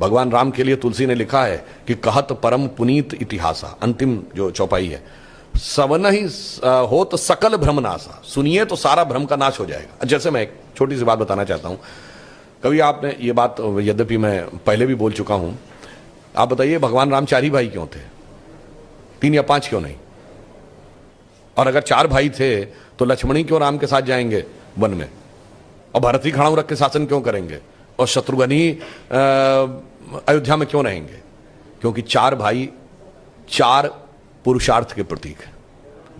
भगवान राम के लिए तुलसी ने लिखा है कि कहत परम पुनीत इतिहासा, अंतिम जो चौपाई है, सवन ही हो तो सकल भ्रम नासा, सुनिए तो सारा भ्रम का नाश हो जाएगा। जैसे मैं एक छोटी सी बात बताना चाहता हूं, कभी आपने ये बात, यद्यपि मैं पहले भी बोल चुका हूं, आप बताइए भगवान राम 4 ही भाई क्यों थे, 3 या 5 क्यों नहीं? और अगर 4 भाई थे तो लक्ष्मण ही क्यों राम के साथ जाएंगे वन में, और भरत ही खड़ाऊ रख के शासन क्यों करेंगे, और शत्रुघ्न ही अयोध्या में क्यों रहेंगे? क्योंकि 4 भाई 4 पुरुषार्थ के प्रतीक है,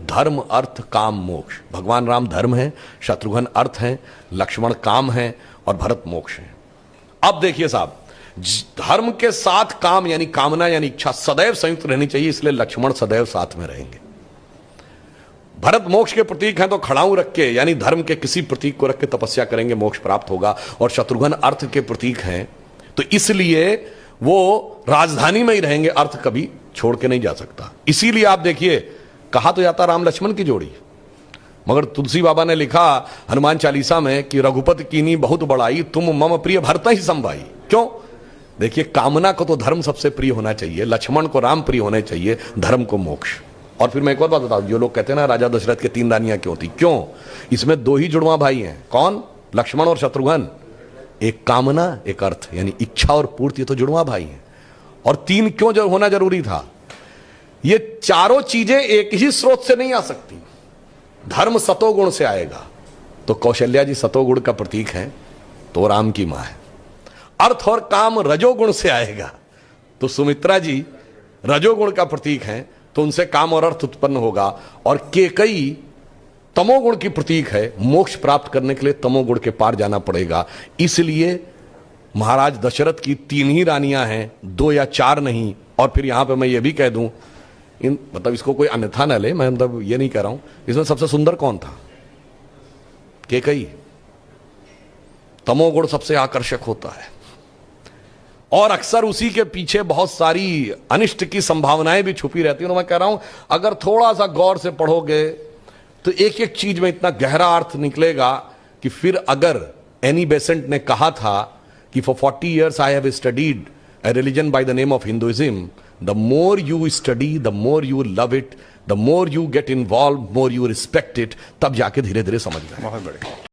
धर्म अर्थ काम मोक्ष। भगवान राम धर्म है, शत्रुघ्न अर्थ है, लक्ष्मण काम है और भरत मोक्ष है। अब देखिए साहब, धर्म के साथ काम यानी कामना यानी इच्छा सदैव संयुक्त रहनी चाहिए, इसलिए लक्ष्मण सदैव साथ में रहेंगे। भरत मोक्ष के प्रतीक हैं तो खड़ाऊ रख के यानी धर्म के किसी प्रतीक को रख के तपस्या करेंगे, मोक्ष प्राप्त होगा। और शत्रुघ्न अर्थ के प्रतीक हैं तो इसलिए वो राजधानी में ही रहेंगे, अर्थ कभी छोड़ के नहीं जा सकता। इसीलिए आप देखिए, कहा तो जाता राम लक्ष्मण की जोड़ी, मगर तुलसी बाबा ने लिखा हनुमान चालीसा में कि रघुपति कीनी बहुत बड़ाई, तुम मम प्रिय भरत ही संभाई। क्यों? देखिए, कामना को तो धर्म सबसे प्रिय होना चाहिए, लक्ष्मण को राम प्रिय होने चाहिए, धर्म को मोक्ष। और फिर मैं एक और बात बताऊं, जो लोग कहते हैं ना राजा दशरथ के 3 रानियां क्यों थी, क्यों? इसमें 2 ही जुड़वा भाई हैं, कौन? लक्ष्मण और शत्रुघ्न। एक कामना एक अर्थ यानी इच्छा और पूर्ति, ये तो जुड़वा भाई हैं। और 3 क्यों होना जरूरी था? ये चारों चीजें एक ही स्रोत से नहीं आ सकती। धर्म सतोगुण से आएगा तो कौशल्या जी सतोगुण का प्रतीक है तो राम की मां है। अर्थ और काम रजोगुण से आएगा तो सुमित्रा जी रजोगुण का प्रतीक है तो उनसे काम और अर्थ उत्पन्न होगा। और केकई तमोगुण की प्रतीक है, मोक्ष प्राप्त करने के लिए तमोगुण के पार जाना पड़ेगा। इसलिए महाराज दशरथ की 3 ही रानियां हैं, 2 या 4 नहीं। और फिर यहां पे मैं ये भी कह दूं, मतलब इसको कोई अन्यथा न ले, मैं मतलब ये नहीं कह रहा हूं, इसमें सबसे सुंदर कौन था? केकई। तमोगुण सबसे आकर्षक होता है और अक्सर उसी के पीछे बहुत सारी अनिष्ट की संभावनाएं भी छुपी रहती हैं। और मैं कह रहा हूं, अगर थोड़ा सा गौर से पढ़ोगे तो एक एक चीज में इतना गहरा अर्थ निकलेगा कि फिर अगर एनी बेसेंट ने कहा था कि for 40 years I have studied a religion by the name of Hinduism, the more you study, the more you love it, the more you get involved, more you respect it, तब जाके धीरे धीरे समझ गए। बहुत बढ़िया।